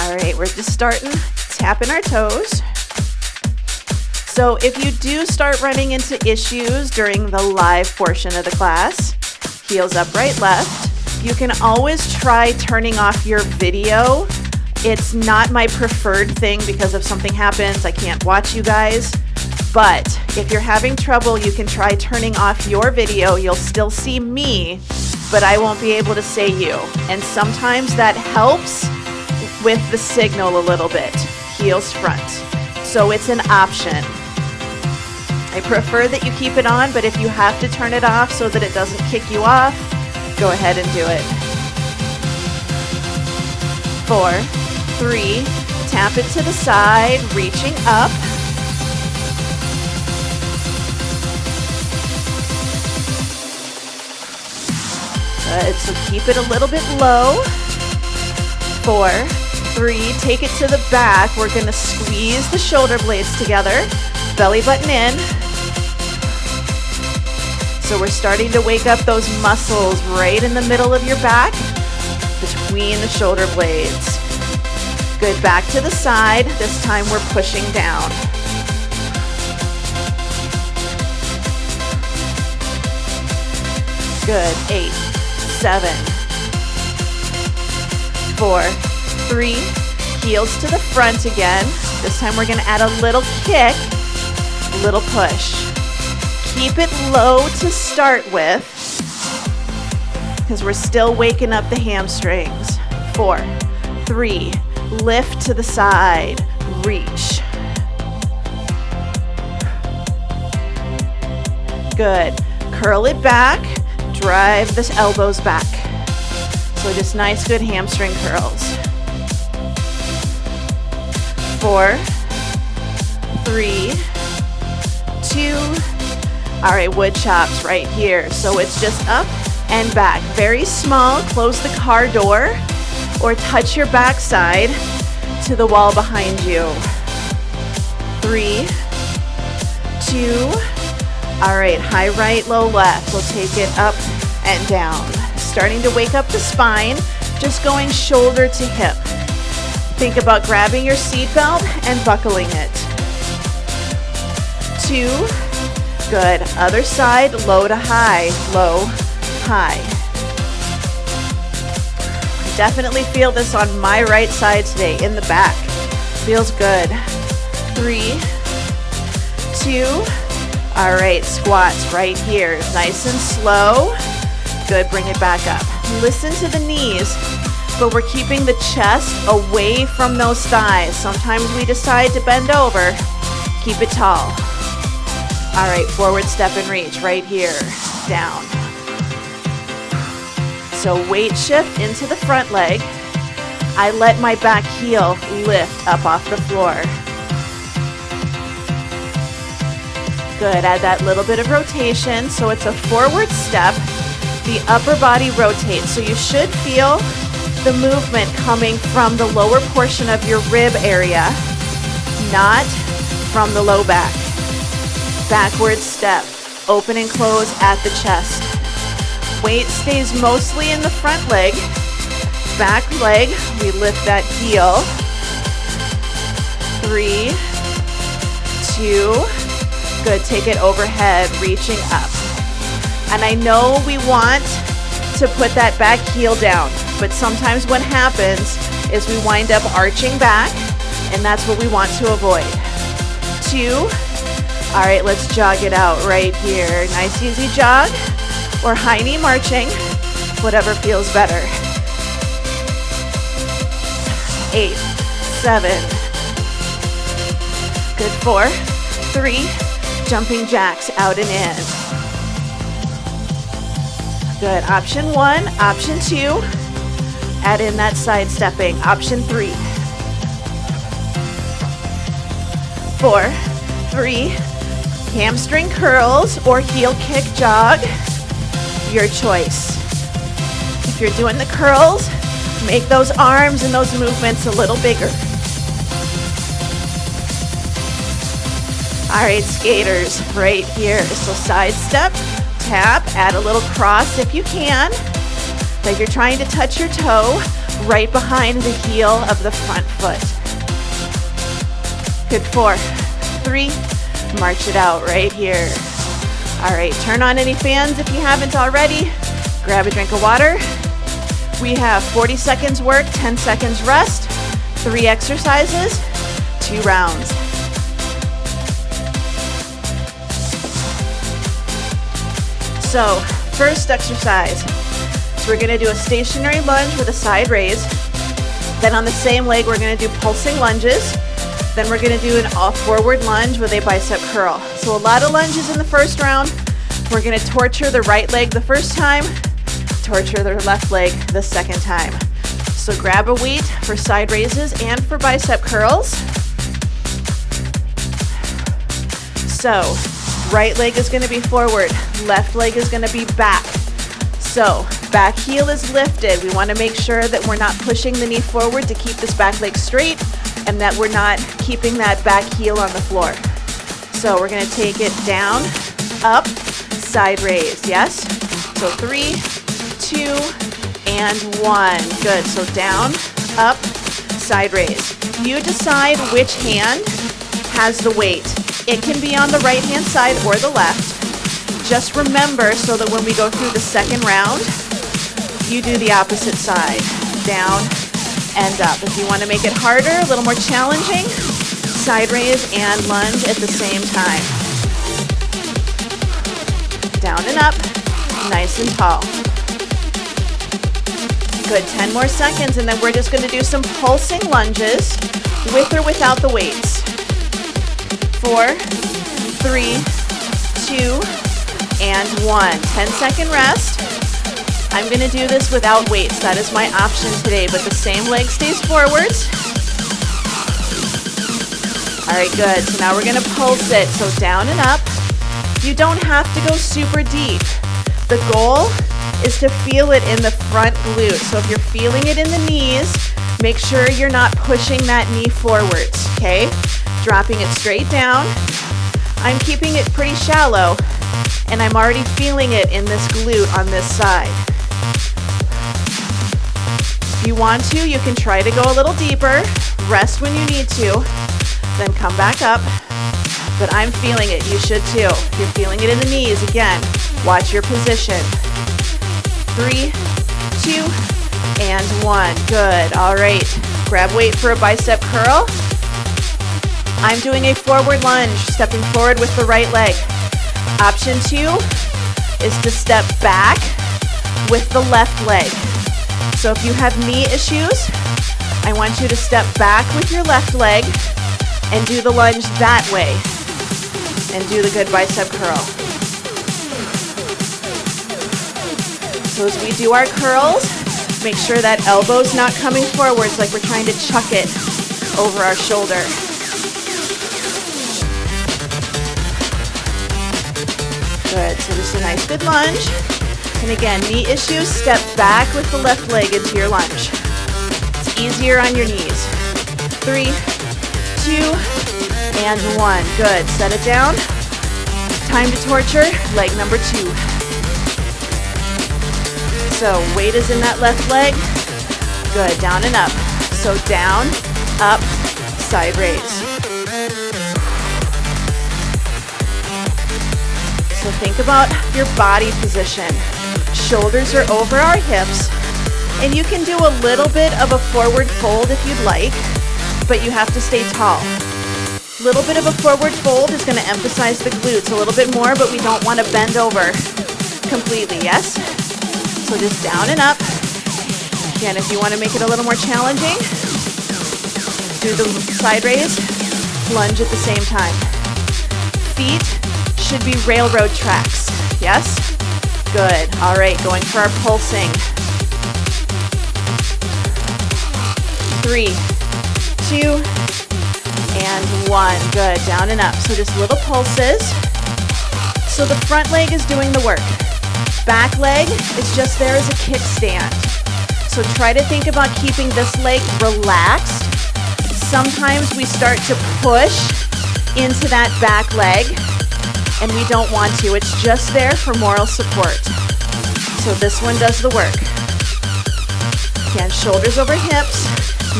All right, we're just starting, tapping our toes. So if you do start running into issues during the live portion of the class, heels up, right, left, you can always try turning off your video. It's not my preferred thing because if something happens, I can't watch you guys. But if you're having trouble, you can try turning off your video. You'll still see me, but I won't be able to say you. And sometimes that helps with the signal a little bit. Heels front. So it's an option. I prefer that you keep it on, but if you have to turn it off so that it doesn't kick you off, go ahead and do it. 4, 3, tap it to the side, reaching up. Good, so keep it a little bit low. 4, 3, take it to the back. We're gonna squeeze the shoulder blades together, belly button in. So we're starting to wake up those muscles right in the middle of your back, between the shoulder blades. Good, back to the side. This time we're pushing down. Good, 8, 7, 4, 3, heels to the front again. This time we're gonna add a little kick, a little push. Keep it low to start with, because we're still waking up the hamstrings. 4, 3, lift to the side, reach. Good, curl it back, drive the elbows back. So just nice, good hamstring curls. 4, 3, 2, all right, wood chops right here. So it's just up and back. Very small, close the car door or touch your backside to the wall behind you. 3, 2, all right, high right, low left. We'll take it up and down. Starting to wake up the spine, just going shoulder to hip. Think about grabbing your seatbelt and buckling it. 2, good. Other side, low to high, low, high. Definitely feel this on my right side today, in the back. Feels good. 3, 2, all right, squats right here. Nice and slow. Good, bring it back up. Listen to the knees, but we're keeping the chest away from those thighs. Sometimes we decide to bend over. Keep it tall. All right, forward step and reach right here, down. So weight shift into the front leg. I let my back heel lift up off the floor. Good, add that little bit of rotation. So it's a forward step. The upper body rotates. So you should feel the movement coming from the lower portion of your rib area, not from the low back. Backward step, open and close at the chest. Weight stays mostly in the front leg. Back leg, we lift that heel. 3, 2, good, take it overhead, reaching up. And I know we want to put that back heel down, but sometimes what happens is we wind up arching back, and that's what we want to avoid. 2, all right, let's jog it out right here. Nice easy jog or high knee marching, whatever feels better. 8, 7, good, 4, 3, jumping jacks out and in. Good, option 1, option 2, add in that side stepping. Option 3, 4, 3, hamstring curls or heel kick jog, your choice. If you're doing the curls, make those arms and those movements a little bigger. All right, skaters, right here. So side step, tap, add a little cross if you can. Like you're trying to touch your toe, right behind the heel of the front foot. Good, 4, 3, march it out right here. All right, turn on any fans if you haven't already. Grab a drink of water. We have 40 seconds work, 10 seconds rest, 3 exercises, 2 rounds. So, first exercise. So we're gonna do a stationary lunge with a side raise. Then on the same leg, we're gonna do pulsing lunges. Then we're gonna do an all forward lunge with a bicep curl. So a lot of lunges in the first round. We're gonna torture the right leg the first time, torture the left leg the second time. So grab a weight for side raises and for bicep curls. So right leg is gonna be forward, left leg is gonna be back. So back heel is lifted. We wanna make sure that we're not pushing the knee forward to keep this back leg straight and that we're not keeping that back heel on the floor. So we're gonna take it down, up, side raise, yes? So 3, 2, and 1. Good, so down, up, side raise. You decide which hand has the weight. It can be on the right hand side or the left. Just remember so that when we go through the second round, you do the opposite side, down and up. If you want to make it harder, a little more challenging, side raise and lunge at the same time. Down and up, nice and tall. Good, 10 more seconds, and then we're just going to do some pulsing lunges with or without the weights. 4, 3, 2, and 1. 10-second rest. I'm going to do this without weights. That is my option today, but the same leg stays forwards. All right, good. So now we're going to pulse it. So down and up. You don't have to go super deep. The goal is to feel it in the front glute. So if you're feeling it in the knees, make sure you're not pushing that knee forwards, okay? Dropping it straight down. I'm keeping it pretty shallow, and I'm already feeling it in this glute on this side. If you want to, you can try to go a little deeper, rest when you need to, then come back up. But I'm feeling it, you should too. If you're feeling it in the knees, again, watch your position. 3, 2, and 1. Good, all right. Grab weight for a bicep curl. I'm doing a forward lunge, stepping forward with the right leg. Option 2 is to step back with the left leg. So if you have knee issues, I want you to step back with your left leg and do the lunge that way and do the good bicep curl. So as we do our curls, make sure that elbow's not coming forwards like we're trying to chuck it over our shoulder. Good, so just a nice good lunge. And again, knee issues, step back with the left leg into your lunge. It's easier on your knees. 3, 2, and 1. Good, set it down. Time to torture leg number 2. So weight is in that left leg. Good, down and up. So down, up, side raise. So think about your body position. Shoulders are over our hips, and you can do a little bit of a forward fold if you'd like, but you have to stay tall. A little bit of a forward fold is going to emphasize the glutes a little bit more, but we don't want to bend over completely, yes? So just down and up. Again, if you want to make it a little more challenging, do the side raise, lunge at the same time. Feet should be railroad tracks, yes? Good, all right, going for our pulsing. 3, 2, and 1. Good, down and up. So just little pulses. So the front leg is doing the work. Back leg is just there as a kickstand. So try to think about keeping this leg relaxed. Sometimes we start to push into that back leg, and we don't want to. It's just there for moral support. So this one does the work. Again, shoulders over hips,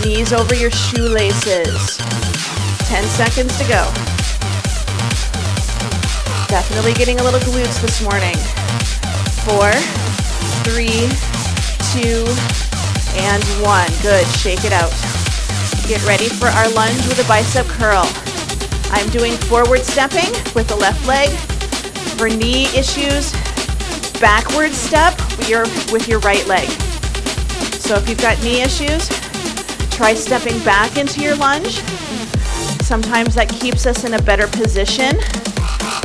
knees over your shoelaces. 10 seconds to go. Definitely getting a little glutes this morning. 4, 3, 2, and 1. Good, shake it out. Get ready for our lunge with a bicep curl. I'm doing forward stepping with the left leg. For knee issues, backward step with your right leg. So if you've got knee issues, try stepping back into your lunge. Sometimes that keeps us in a better position.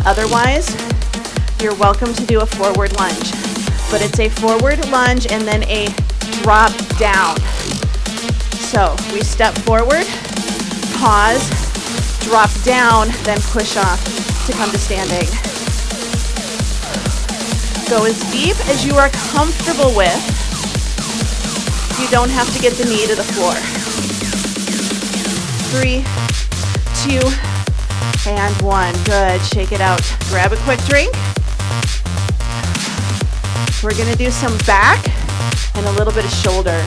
Otherwise, you're welcome to do a forward lunge. But it's a forward lunge and then a drop down. So we step forward, pause, drop down, then push off to come to standing. Go as deep as you are comfortable with. You don't have to get the knee to the floor. 3, 2, and 1. Good, shake it out. Grab a quick drink. We're gonna do some back and a little bit of shoulder.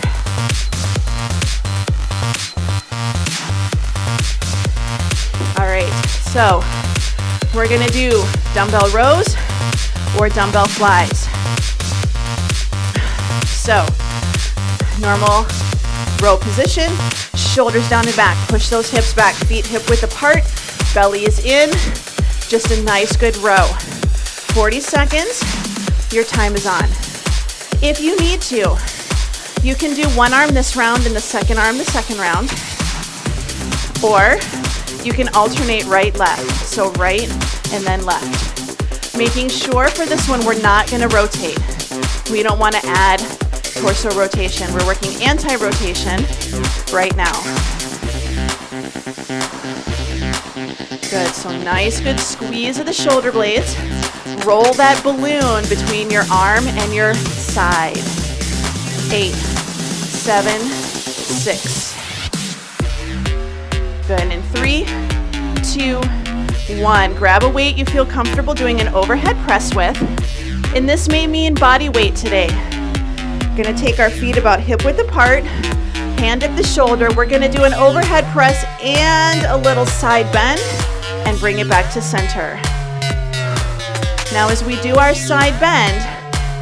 All right, so we're gonna do dumbbell rows or dumbbell flies. So, normal row position, shoulders down and back. Push those hips back, feet hip width apart, belly is in. Just a nice good row. 40 seconds, your time is on. If you need to, you can do one arm this round and the second arm the second round. Or you can alternate right, left. So right and then left. Making sure for this one we're not gonna rotate. We don't wanna add torso rotation. We're working anti-rotation right now. Good, so nice good squeeze of the shoulder blades. Roll that balloon between your arm and your side. 8, 7, 6. Good, and in 3, 2, 1. Grab a weight you feel comfortable doing an overhead press with. And this may mean body weight today. Gonna take our feet about hip width apart, hand at the shoulder. We're gonna do an overhead press and a little side bend and bring it back to center. Now as we do our side bend,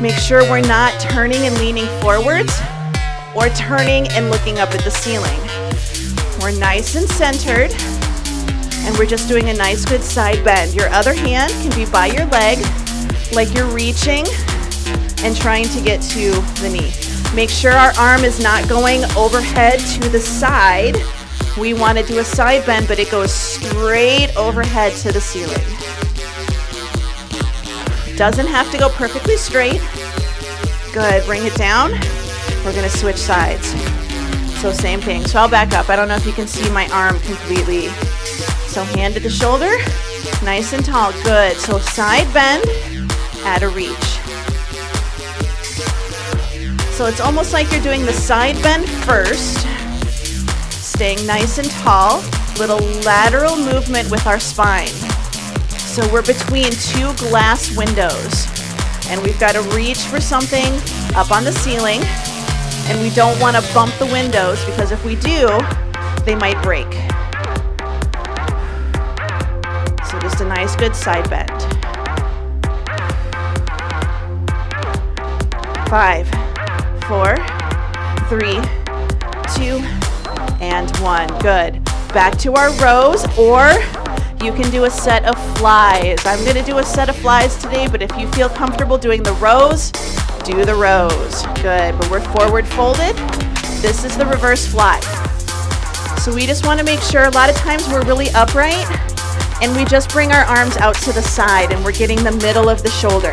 make sure we're not turning and leaning forwards or turning and looking up at the ceiling. We're nice and centered, and we're just doing a nice good side bend. Your other hand can be by your leg, like you're reaching and trying to get to the knee. Make sure our arm is not going overhead to the side. We want to do a side bend, but it goes straight overhead to the ceiling. Doesn't have to go perfectly straight. Good, bring it down. We're gonna switch sides. So same thing, so I'll back up. I don't know if you can see my arm completely. So hand to the shoulder, nice and tall, good. So side bend, add a reach. So it's almost like you're doing the side bend first, staying nice and tall, little lateral movement with our spine. So we're between two glass windows, and we've got to reach for something up on the ceiling, and we don't want to bump the windows because if we do, they might break. So just a nice good side bend. 5, 4, 3, 2, and 1. Good. Back to our rows, or you can do a set of flies. I'm going to do a set of flies today, but if you feel comfortable doing the rows, do the rows. Good, but we're forward folded. This is the reverse fly. So we just want to make sure, a lot of times we're really upright and we just bring our arms out to the side and we're getting the middle of the shoulder.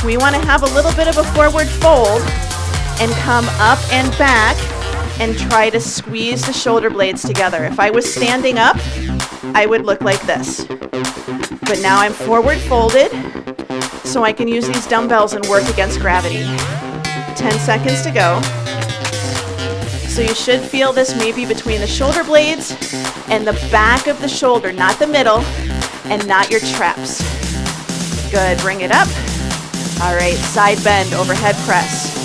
We want to have a little bit of a forward fold and come up and back and try to squeeze the shoulder blades together. If I was standing up, I would look like this. But now I'm forward folded, so I can use these dumbbells and work against gravity. 10 seconds to go. So you should feel this maybe between the shoulder blades and the back of the shoulder, not the middle, and not your traps. Good, bring it up. All right, side bend, overhead press.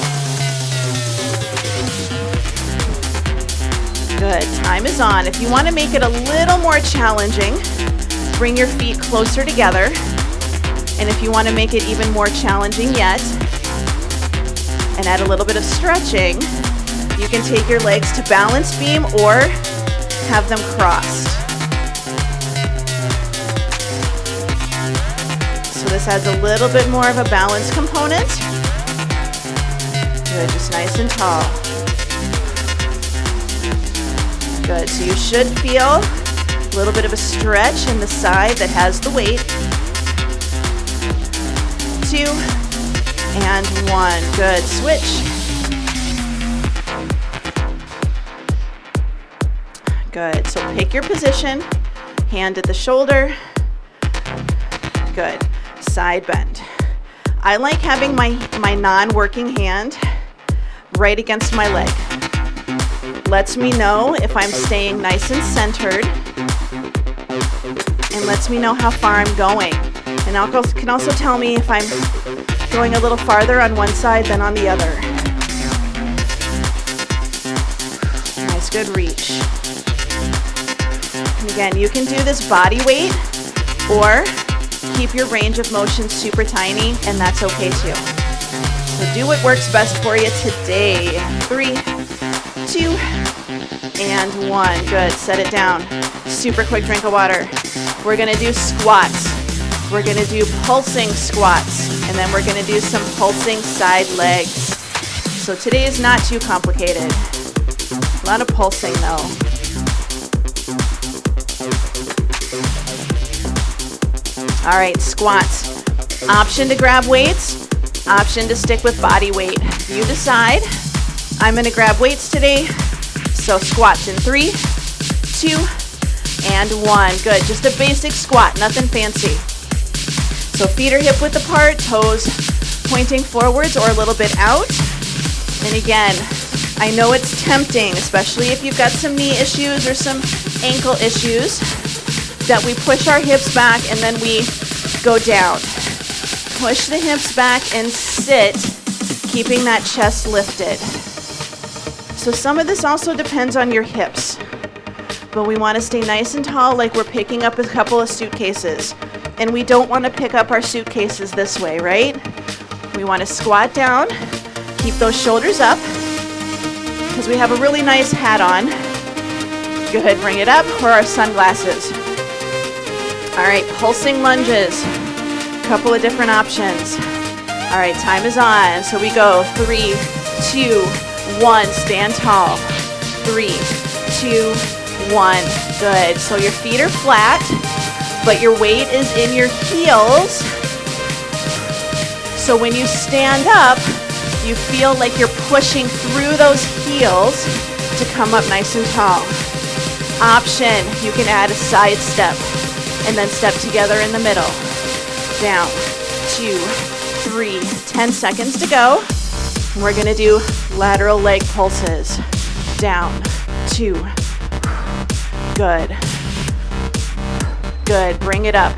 Good, time is on. If you want to make it a little more challenging, bring your feet closer together. And if you want to make it even more challenging yet, and add a little bit of stretching, you can take your legs to balance beam or have them crossed. So this has a little bit more of a balance component. Good, just nice and tall. Good, so you should feel a little bit of a stretch in the side that has the weight. 2 and 1, good, switch. Good, so pick your position, hand at the shoulder. Good, side bend. I like having my non-working hand right against my leg. Lets me know if I'm staying nice and centered, and lets me know how far I'm going. And can also tell me if I'm going a little farther on one side than on the other. Nice, good reach. And again, you can do this body weight or keep your range of motion super tiny, and that's okay too. So do what works best for you today. 3, 2, and 1. Good, set it down. Super quick drink of water. We're gonna do squats. We're gonna do pulsing squats, and then we're gonna do some pulsing side legs. So today is not too complicated. A lot of pulsing though. All right, squats. Option to grab weights, option to stick with body weight. You decide. I'm gonna grab weights today. So squats in 3, 2, and 1. Good, just a basic squat, nothing fancy. So feet are hip width apart, toes pointing forwards or a little bit out. And again, I know it's tempting, especially if you've got some knee issues or some ankle issues, that we push our hips back and then we go down. Push the hips back and sit, keeping that chest lifted. So some of this also depends on your hips, but we want to stay nice and tall like we're picking up a couple of suitcases. And we don't want to pick up our suitcases this way, right? We want to squat down, keep those shoulders up, because we have a really nice hat on. Good, bring it up, or our sunglasses. All right, pulsing lunges. Couple of different options. All right, time is on. So we go 3, 2, 1. Stand tall. 3, 2, 1. Good. So your feet are flat, but your weight is in your heels. So when you stand up, you feel like you're pushing through those heels to come up nice and tall. Option, you can add a side step and then step together in the middle. Down, 2, 3, 10 seconds to go. We're gonna do lateral leg pulses. Down, 2, good. Good, bring it up.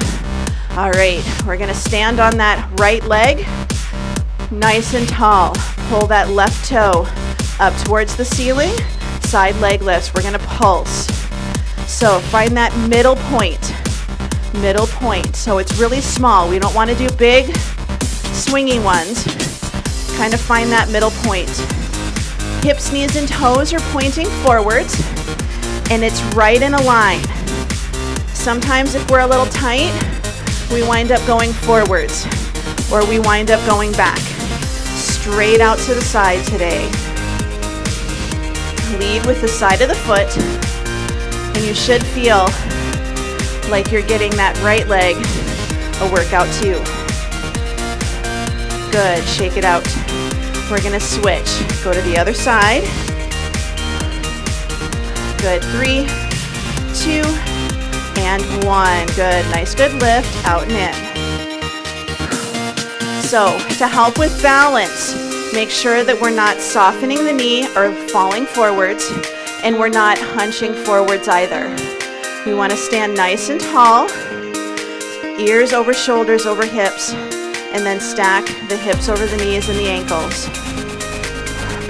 All right, we're gonna stand on that right leg, nice and tall. Pull that left toe up towards the ceiling, side leg lifts. We're gonna pulse. So find that middle point. So it's really small. We don't want to do big swinging ones. Kind of find that middle point. Hips, knees, and toes are pointing forwards, and it's right in a line. Sometimes if we're a little tight, we wind up going forwards, or we wind up going back. Straight out to the side today. Lead with the side of the foot, and you should feel like you're getting that right leg a workout too. Good, shake it out. We're gonna switch. Go to the other side. Good, 3, 2, and 1. Good, nice good lift, out and in. So to help with balance, make sure that we're not softening the knee or falling forwards, and we're not hunching forwards either. We want to stand nice and tall, ears over shoulders over hips, and then stack the hips over the knees and the ankles.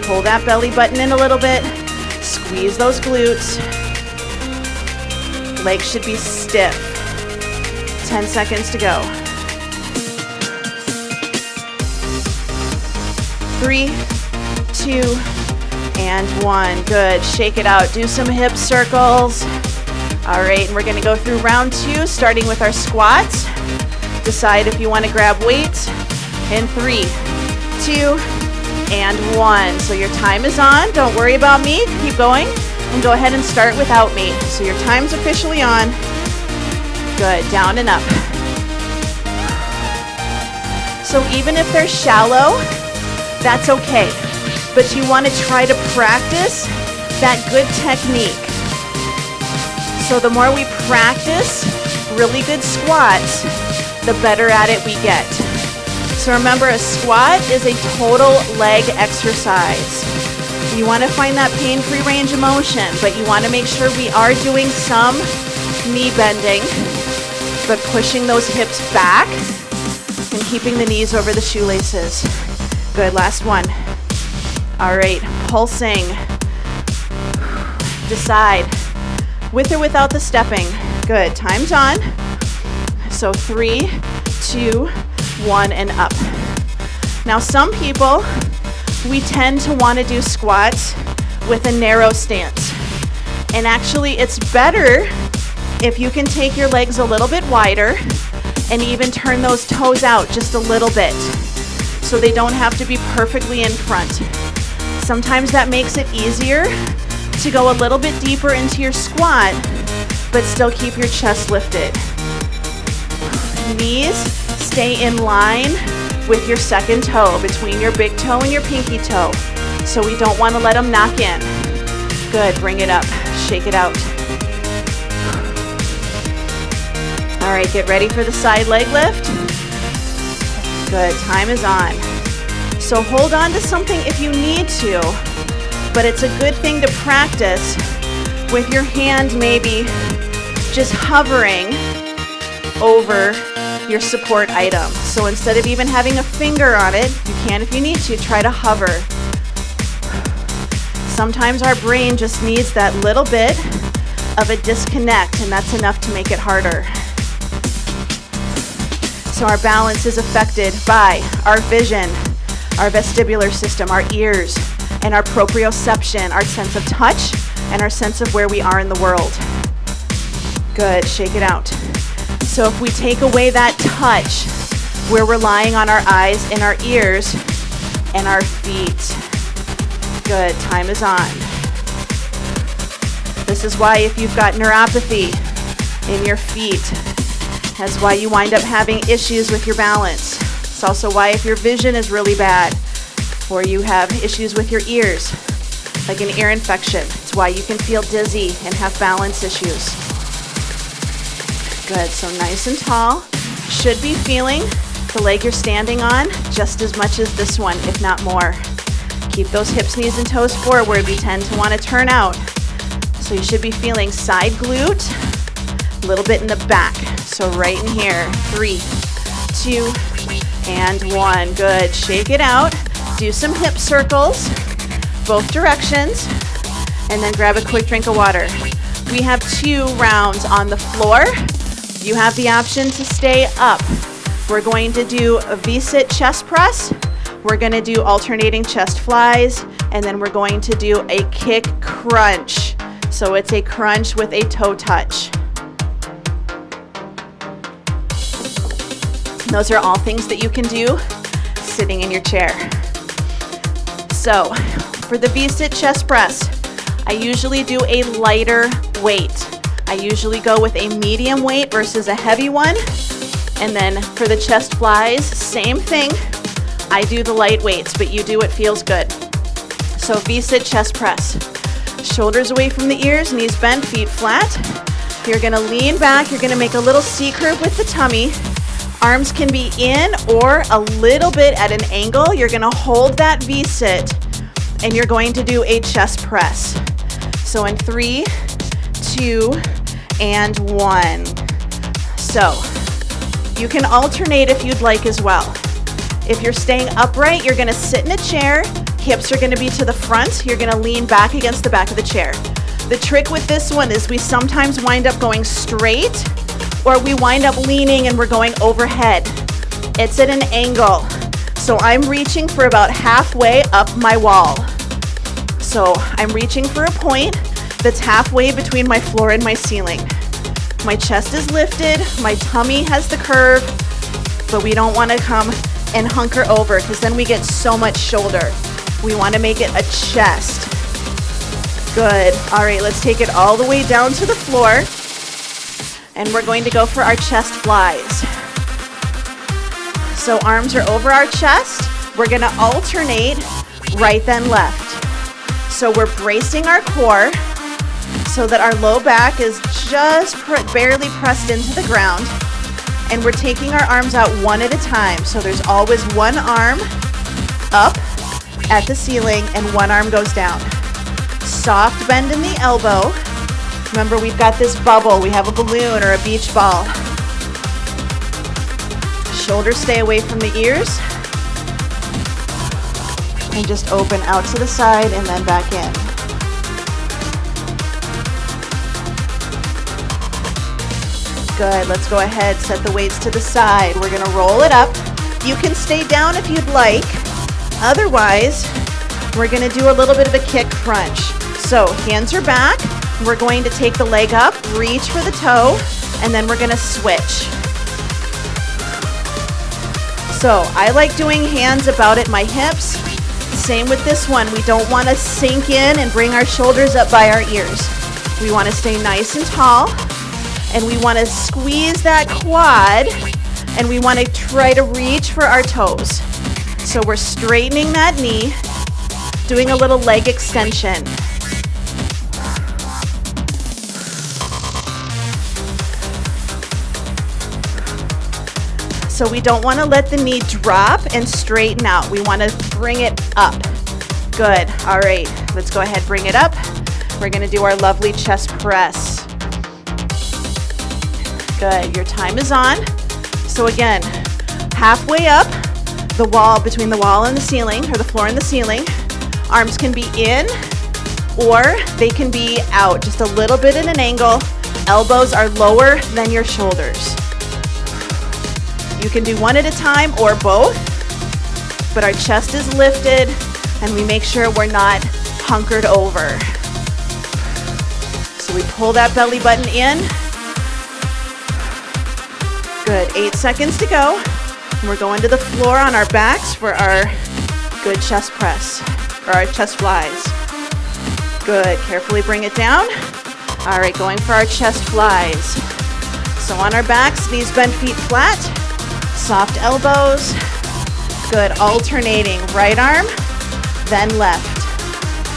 Pull that belly button in a little bit, Squeeze those glutes. Legs should be stiff. 10 seconds to go. 3, 2, and 1. Good. Shake it out. Do some hip circles. All right, and we're going to go through round 2, starting with our squats. Decide if you want to grab weights. In 3, 2, and 1. So your time is on. Don't worry about me. Keep going. And go ahead and start without me. So your time's officially on. Good. Down and up. So even if they're shallow, that's okay. But you want to try to practice that good technique. So the more we practice really good squats, the better at it we get. So remember, a squat is a total leg exercise. You want to find that pain-free range of motion, but you want to make sure we are doing some knee bending, but pushing those hips back and keeping the knees over the shoelaces. Good, last one. All right, pulsing. Decide, with or without the stepping. Good, time's on. So 3, 2, 1, and up. Now some people, we tend to want to do squats with a narrow stance. And actually it's better if you can take your legs a little bit wider and even turn those toes out just a little bit so they don't have to be perfectly in front. Sometimes that makes it easier to go a little bit deeper into your squat, but still keep your chest lifted. Knees stay in line with your second toe, between your big toe and your pinky toe. So we don't want to let them knock in. Good, bring it up, shake it out. All right, get ready for the side leg lift. Good, time is on. So hold on to something if you need to, but it's a good thing to practice with your hand maybe just hovering over your support item. So instead of even having a finger on it, you can, if you need to, try to hover. Sometimes our brain just needs that little bit of a disconnect, and that's enough to make it harder. So our balance is affected by our vision, our vestibular system, our ears, and our proprioception, our sense of touch, and our sense of where we are in the world. Good, shake it out. So if we take away that touch, we're relying on our eyes and our ears and our feet. Good, time is on. This is why if you've got neuropathy in your feet, that's why you wind up having issues with your balance. It's also why if your vision is really bad, or you have issues with your ears, like an ear infection, it's why you can feel dizzy and have balance issues. Good, so nice and tall. Should be feeling the leg you're standing on just as much as this one, if not more. Keep those hips, knees, and toes forward. We tend to want to turn out. So you should be feeling side glute, a little bit in the back. So right in here, 3, 2, and 1. Good, shake it out. Do some hip circles, both directions, and then grab a quick drink of water. We have 2 rounds on the floor. You have the option to stay up. We're going to do a V-sit chest press. We're going to do alternating chest flies, and then we're going to do a kick crunch. So it's a crunch with a toe touch. Those are all things that you can do sitting in your chair. So for the V-sit chest press, I usually do a lighter weight. I usually go with a medium weight versus a heavy one. And then for the chest flies, same thing. I do the light weights, but you do what feels good. So V-sit chest press. Shoulders away from the ears, knees bent, feet flat. You're gonna lean back. You're gonna make a little C curve with the tummy. Arms can be in or a little bit at an angle. You're gonna hold that V-sit and you're going to do a chest press. So in 3, 2, and 1. So you can alternate if you'd like as well. If you're staying upright, you're gonna sit in a chair, Hips are gonna be to the front. You're gonna lean back against the back of the chair. The trick with this one is we sometimes wind up going straight, or we wind up leaning and we're going overhead. It's at an angle. So I'm reaching for about halfway up my wall. So I'm reaching for a point that's halfway between my floor and my ceiling. My chest is lifted, my tummy has the curve, but we don't want to come and hunker over because then we get so much shoulder. We want to make it a chest. Good. All right, let's take it all the way down to the floor. And we're going to go for our chest flies. So arms are over our chest. We're gonna alternate right then left. So we're bracing our core so that our low back is just barely pressed into the ground. And we're taking our arms out one at a time. So there's always one arm up at the ceiling and one arm goes down. Soft bend in the elbow. Remember, we've got this bubble. We have a balloon or a beach ball. Shoulders stay away from the ears. And just open out to the side and then back in. Good, let's go ahead, set the weights to the side. We're gonna roll it up. You can stay down if you'd like. Otherwise, we're gonna do a little bit of a kick crunch. So hands are back. We're going to take the leg up, reach for the toe, and then we're gonna switch. So I like doing hands about at my hips. Same with this one. We don't want to sink in and bring our shoulders up by our ears. We want to stay nice and tall, and we want to squeeze that quad, and we want to try to reach for our toes. So we're straightening that knee, doing a little leg extension. So we don't want to let the knee drop and straighten out. We want to bring it up. Good. All right, let's go ahead, bring it up. We're going to do our lovely chest press. Good. Your time is on. So again, halfway up the wall, between the wall and the ceiling, or the floor and the ceiling. Arms can be in or they can be out, just a little bit at an angle. Elbows are lower than your shoulders. You can do one at a time or both, but our chest is lifted and we make sure we're not hunkered over. So we pull that belly button in. Good, 8 seconds to go. And we're going to the floor on our backs for our good chest press, or our chest flies. Good, carefully bring it down. All right, going for our chest flies. So on our backs, knees bent, feet flat. Soft elbows. Good, alternating right arm, then left.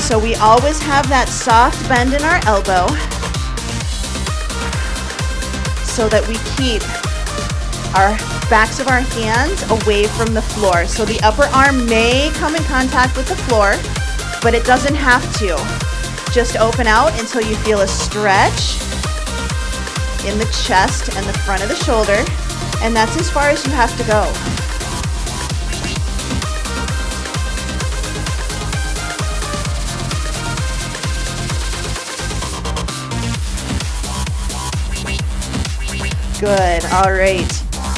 So we always have that soft bend in our elbow so that we keep our backs of our hands away from the floor. So the upper arm may come in contact with the floor, but it doesn't have to. Just open out until you feel a stretch in the chest and the front of the shoulder. And that's as far as you have to go. Good, all right.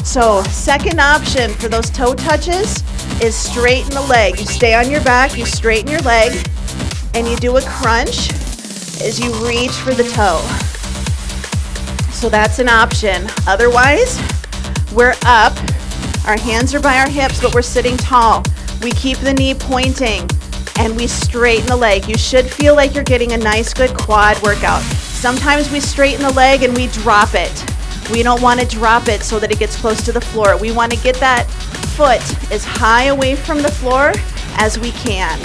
So second option for those toe touches is straighten the leg. You stay on your back, you straighten your leg, and you do a crunch as you reach for the toe. So that's an option. Otherwise, we're up, our hands are by our hips, but we're sitting tall. We keep the knee pointing and we straighten the leg. You should feel like you're getting a nice, good quad workout. Sometimes we straighten the leg and we drop it. We don't want to drop it so that it gets close to the floor. We want to get that foot as high away from the floor as we can.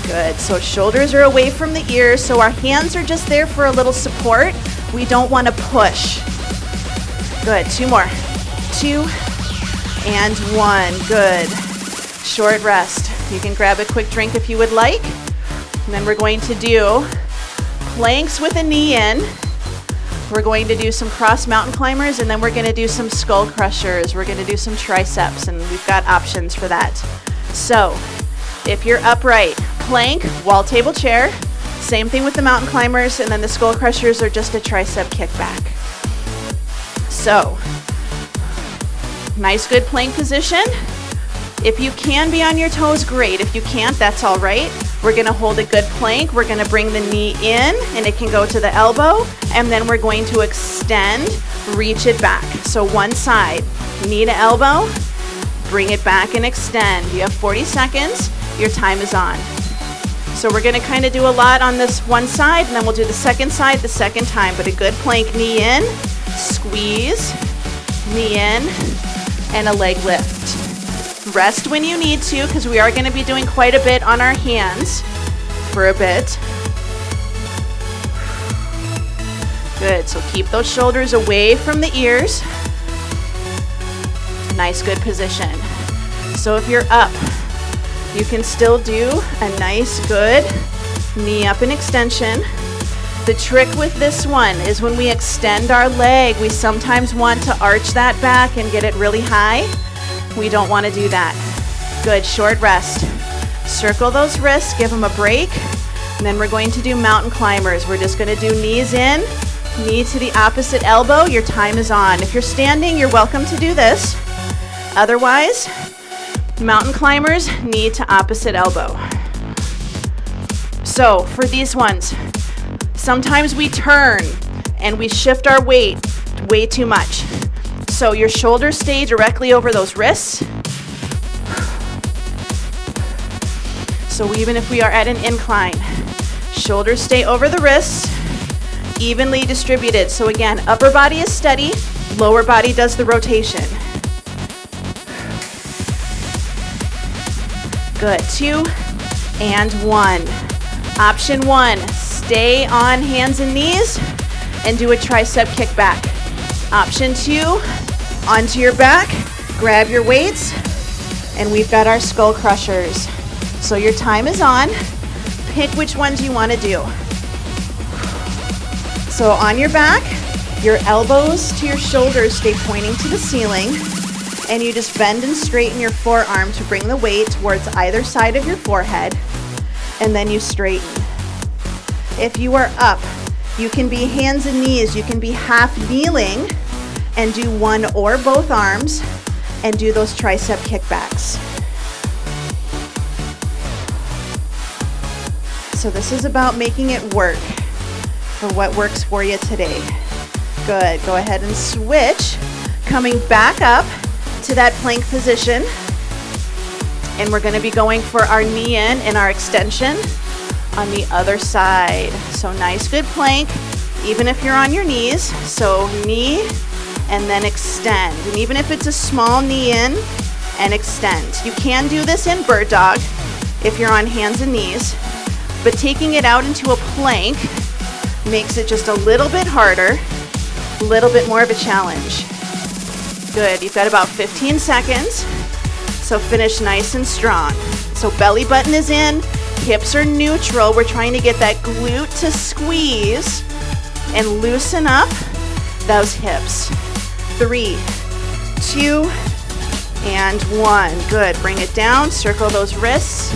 Good, so shoulders are away from the ears, so our hands are just there for a little support. We don't want to push. Good, 2 more. 2 and 1, good. Short rest. You can grab a quick drink if you would like. And then we're going to do planks with a knee in. we're going to do some cross mountain climbers, and then we're going to do some skull crushers. We're going to do some triceps, and we've got options for that. So if you're upright, plank, wall, table, chair. Same thing with the mountain climbers, and then the skull crushers are just a tricep kickback. So nice, good plank position. If you can be on your toes, great. If you can't, that's all right. We're gonna hold a good plank. We're gonna bring the knee in, and it can go to the elbow, and then we're going to extend, reach it back. So one side, knee to elbow, bring it back and extend. You have 40 seconds, your time is on. So we're gonna kind of do a lot on this one side, and then we'll do the second side the second time, but a good plank, knee in, squeeze, knee in, and a leg lift. Rest when you need to, because we are going to be doing quite a bit on our hands for a bit. Good, so keep those shoulders away from the ears. Nice, good position. So if you're up, you can still do a nice, good knee up and extension. The trick with this one is when we extend our leg, we sometimes want to arch that back and get it really high. We don't want to do that. Good, short rest. Circle those wrists, give them a break, and then we're going to do mountain climbers. We're just going to do knees in, knee to the opposite elbow. Your time is on. If you're standing, you're welcome to do this. Otherwise, mountain climbers, knee to opposite elbow. So for these ones, sometimes we turn and we shift our weight way too much. So your shoulders stay directly over those wrists. So even if we are at an incline, shoulders stay over the wrists, evenly distributed. So again, upper body is steady, lower body does the rotation. Good, 2 and 1. Option 1, stay on hands and knees and do a tricep kickback. Option 2, onto your back, grab your weights, and we've got our skull crushers. So your time is on. Pick which ones you want to do. So on your back, your elbows to your shoulders stay pointing to the ceiling, and you just bend and straighten your forearm to bring the weight towards either side of your forehead, and then you straighten. If you are up, you can be hands and knees, you can be half kneeling, and do one or both arms and do those tricep kickbacks. So this is about making it work for what works for you today. Good, go ahead and switch, coming back up to that plank position, and we're going to be going for our knee in and our extension on the other side. So nice, good plank, even if you're on your knees. So knee and then extend. And even if it's a small knee in and extend. You can do this in bird dog if you're on hands and knees, but taking it out into a plank makes it just a little bit harder, a little bit more of a challenge. Good, you've got about 15 seconds, so finish nice and strong. So belly button is in, hips are neutral. We're trying to get that glute to squeeze and loosen up those hips. 3, 2, and 1. Good, bring it down, circle those wrists,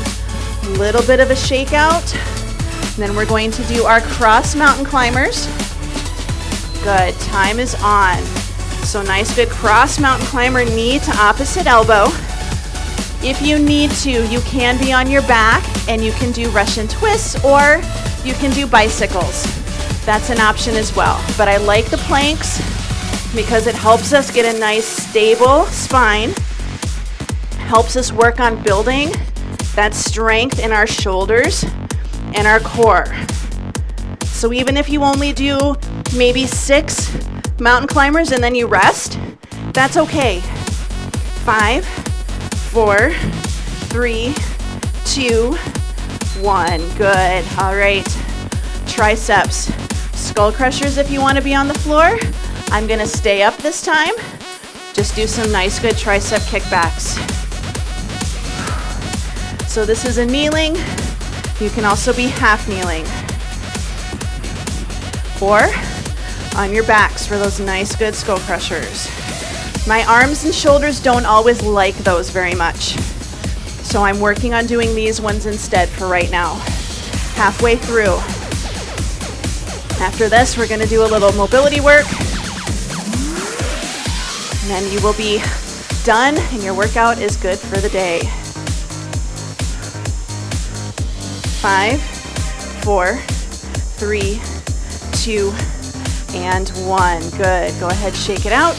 a little bit of a shakeout. And then we're going to do our cross mountain climbers. Good, time is on. So nice, good cross mountain climber, knee to opposite elbow. If you need to, you can be on your back and you can do Russian twists, or you can do bicycles. That's an option as well. But I like the planks because it helps us get a nice stable spine, helps us work on building that strength in our shoulders and our core. So even if you only do maybe 6 mountain climbers and then you rest, that's okay. 5, 4, 3, 2, 1. Good. All right. Triceps. Skull crushers if you want to be on the floor. I'm going to stay up this time. Just do some nice, good tricep kickbacks. So this is a kneeling. You can also be half kneeling. Or on your backs for those nice, good skull crushers. My arms and shoulders don't always like those very much, so I'm working on doing these ones instead for right now. Halfway through. After this, we're going to do a little mobility work, and then you will be done, and your workout is good for the day. 5, 4, 3, 2, and 1. Good. Go ahead, shake it out.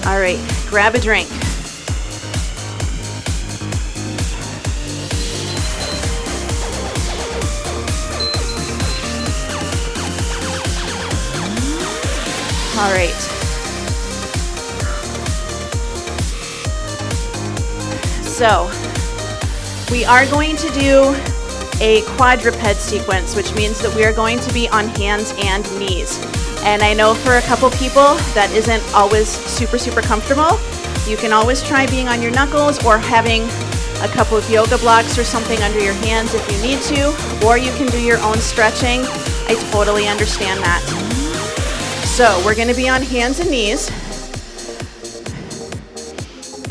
All right, grab a drink. All right. So, we are going to do a quadruped sequence, which means that we are going to be on hands and knees. And I know for a couple people that isn't always super comfortable. You can always try being on your knuckles or having a couple of yoga blocks or something under your hands if you need to, or you can do your own stretching. I totally understand that. So we're going to be on hands and knees,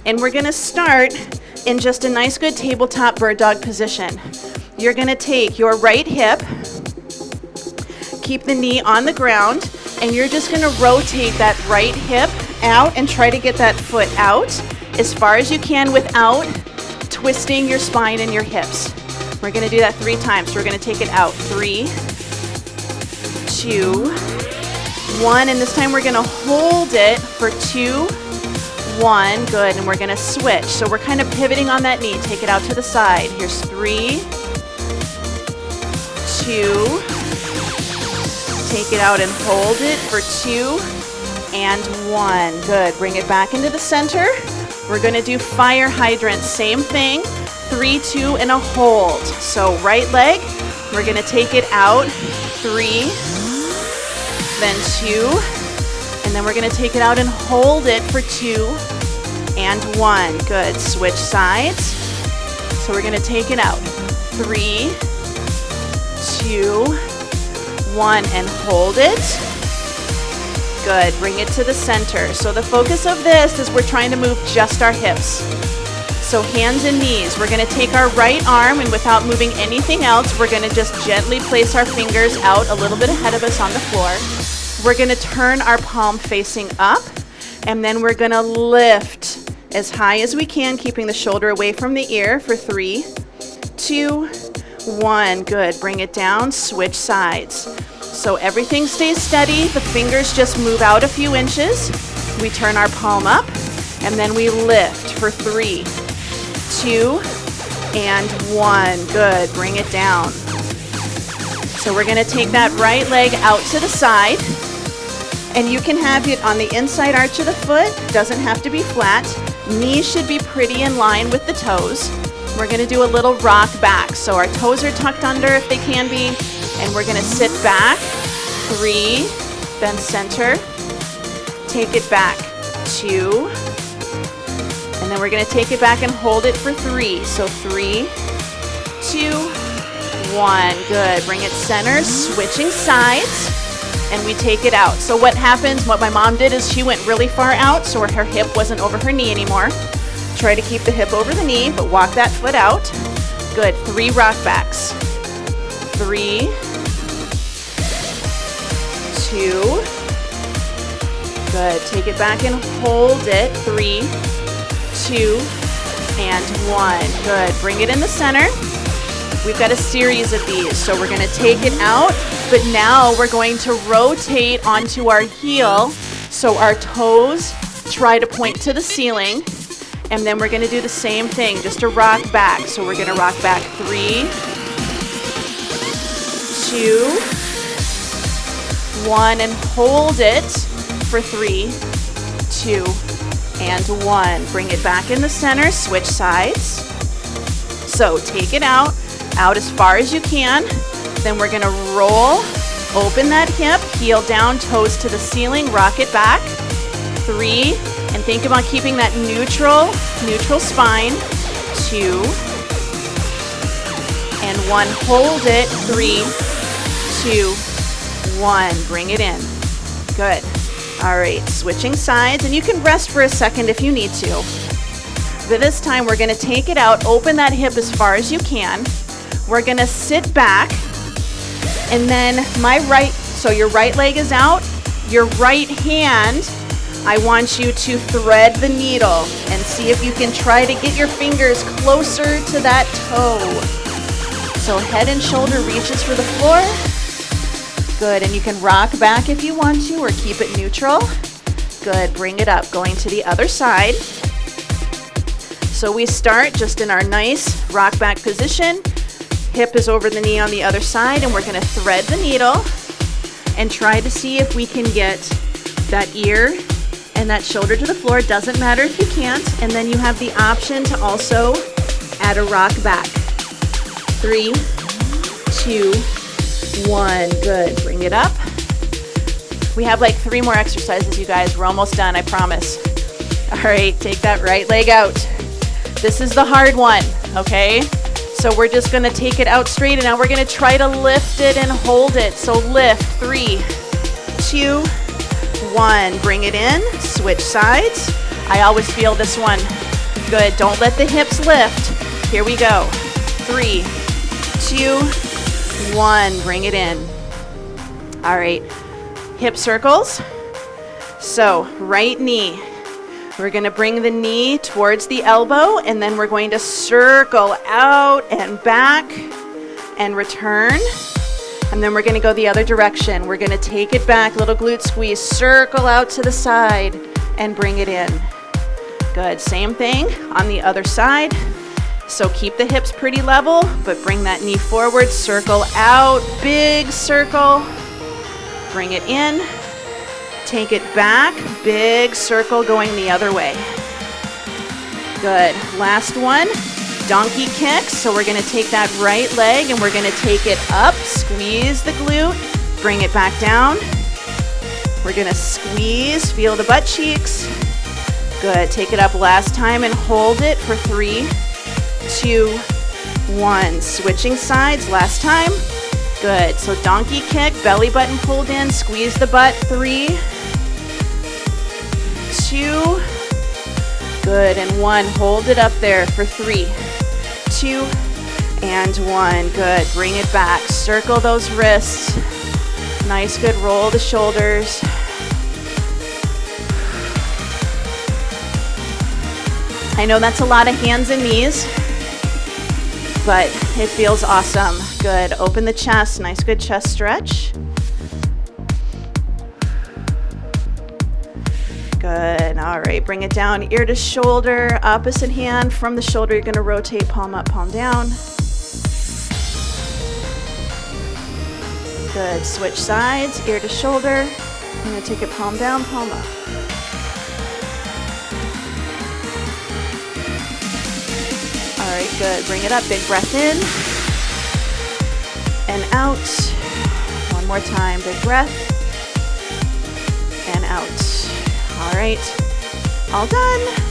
and we're going to start in just a nice good tabletop bird dog position. You're going to take your right hip, keep the knee on the ground, and you're just going to rotate that right hip out and try to get that foot out as far as you can without twisting your spine and your hips. We're going to do that 3 times. So we're going to take it out. 3, 2, 1, and this time we're going to hold it for 2, 1. Good, and we're going to switch. So we're kind of pivoting on that knee. Take it out to the side. Here's 3, 2, take it out and hold it for 2 and 1. Good, bring it back into the center. We're going to do fire hydrant, same thing. 3, 2, and a hold. So right leg, we're going to take it out. 3, then 2, and then we're going to take it out and hold it for 2 and 1. Good. Switch sides. So we're going to take it out. 3, 2, 1, and hold it. Good. Bring it to the center. So the focus of this is we're trying to move just our hips. So hands and knees. We're going to take our right arm, and without moving anything else, we're going to just gently place our fingers out a little bit ahead of us on the floor. We're going to turn our palm facing up, and then we're going to lift as high as we can, keeping the shoulder away from the ear for 3, 2, 1. Good. Bring it down. Switch sides. So everything stays steady. The fingers just move out a few inches. We turn our palm up, and then we lift for 3, 2, and 1. Good. Bring it down. So we're going to take that right leg out to the side, and you can have it on the inside arch of the foot. Doesn't have to be flat. Knees should be pretty in line with the toes. We're going to do a little rock back. So our toes are tucked under if they can be, and we're going to sit back. 3, then center. Take it back. 2, and then we're going to take it back and hold it for 3. So 3, 2, 1. Good. Bring it center, switching sides, and we take it out. So what happens, what my mom did is she went really far out so her hip wasn't over her knee anymore. Try to keep the hip over the knee, but walk that foot out. Good. 3 rock backs. 3, 2. Good. Take it back and hold it. 3, 2, and 1. Good. Bring it in the center. We've got a series of these, so we're going to take it out, but now we're going to rotate onto our heel so our toes try to point to the ceiling, and then we're going to do the same thing, just a rock back. So we're going to rock back 3, 2, 1, and hold it for 3, 2, and 1. Bring it back in the center, switch sides. So take it out as far as you can. Then we're gonna roll, open that hip, heel down, toes to the ceiling, rock it back. 3, and think about keeping that neutral spine. 2, and 1, hold it. 3, 2, 1, bring it in. Good. All right, switching sides, and you can rest for a second if you need to. But this time we're gonna take it out, open that hip as far as you can. We're gonna sit back, and then so your right leg is out, your right hand, I want you to thread the needle and see if you can try to get your fingers closer to that toe. So head and shoulder reaches for the floor. Good, and you can rock back if you want to or keep it neutral. Good, bring it up, going to the other side. So we start just in our nice rock back position. Hip is over the knee on the other side, and we're gonna thread the needle and try to see if we can get that ear and that shoulder to the floor. Doesn't matter if you can't. And then you have the option to also add a rock back. 3, 2, 1. Good. Bring it up. We have like 3 more exercises, you guys. We're almost done, I promise. All right, take that right leg out. This is the hard one, okay? So we're just gonna take it out straight, and now we're gonna try to lift it and hold it. So lift, 3, 2, 1. Bring it in, switch sides. I always feel this one. Good, don't let the hips lift. Here we go. 3, 2, 1. Bring it in. All right, hip circles. So right knee. We're gonna bring the knee towards the elbow, and then we're going to circle out and back and return. And then we're gonna go the other direction. We're gonna take it back, little glute squeeze, circle out to the side and bring it in. Good, same thing on the other side. So keep the hips pretty level, but bring that knee forward, circle out, big circle, bring it in. Take it back, big circle going the other way. Good, last one, donkey kicks. So we're gonna take that right leg and we're gonna take it up, squeeze the glute, bring it back down. We're gonna squeeze, feel the butt cheeks. Good, take it up last time and hold it for 3, 2, 1. Switching sides, last time. Good, so donkey kick, belly button pulled in, squeeze the butt, 3, 2, good, and 1. Hold it up there for 3, 2, and 1. Good, bring it back. Circle those wrists. Nice, good, roll the shoulders. I know that's a lot of hands and knees, but it feels awesome. Good, open the chest, nice, good chest stretch. Good, all right, bring it down, ear to shoulder, opposite hand from the shoulder, you're gonna rotate palm up, palm down. Good, switch sides, ear to shoulder. I'm gonna take it palm down, palm up. All right, good, bring it up, big breath in and out. One more time, big breath and out. All right, all done.